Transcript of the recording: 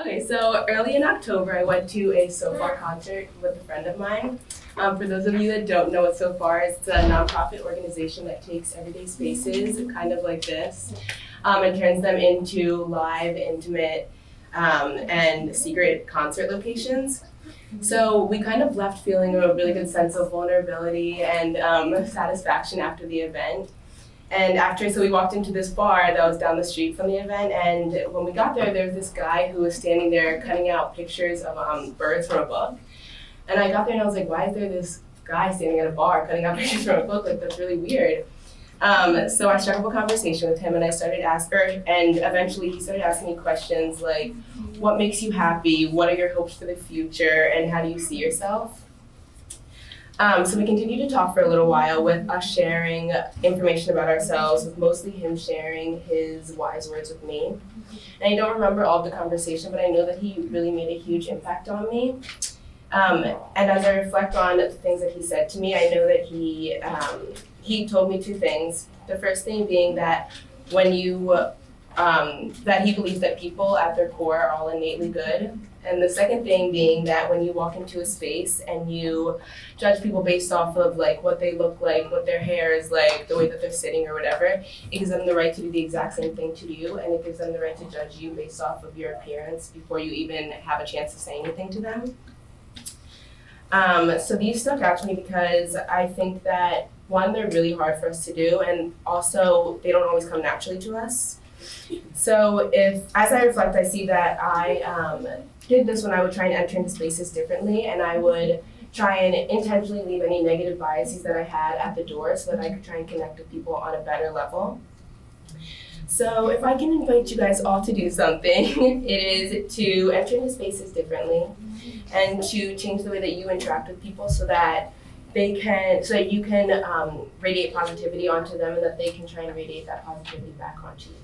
Okay, so early in October, I went to a SoFar concert with a friend of mine. For those of you that don't know what SoFar is, it's a nonprofit organization that takes everyday spaces, kind of like this, and turns them into live, intimate, and secret concert locations. So we kind of left feeling a really good sense of vulnerability and satisfaction after the event. And so we walked into this bar that was down the street from the event, and when we got there was this guy who was standing there cutting out pictures of birds from a book. And I got there and I was like, why is there this guy standing at a bar cutting out pictures from a book? Like, that's really weird. So I struck up a conversation with him, and I started asking, and eventually he started asking me questions like, what makes you happy? What are your hopes for the future? And how do you see yourself? So we continued to talk for a little while with us sharing information about ourselves, with mostly him sharing his wise words with me. And I don't remember all of the conversation, but I know that he really made a huge impact on me. And as I reflect on the things that he said to me, I know that he told me two things. The first thing being that when you that he believes that people at their core are all innately good. And the second thing being that when you walk into a space and you judge people based off of like what they look like, what their hair is like, the way that they're sitting or whatever, it gives them the right to do the exact same thing to you, and it gives them the right to judge you based off of your appearance before you even have a chance to say anything to them. So these stuck out to me because I think that, one, they're really hard for us to do, and also they don't always come naturally to us. So as I reflect, I see that I did this when I would try and enter into spaces differently, and I would try and intentionally leave any negative biases that I had at the door so that I could try and connect with people on a better level. So if I can invite you guys all to do something, it is to enter into spaces differently and to change the way that you interact with people so that you can radiate positivity onto them, and that they can try and radiate that positivity back onto you.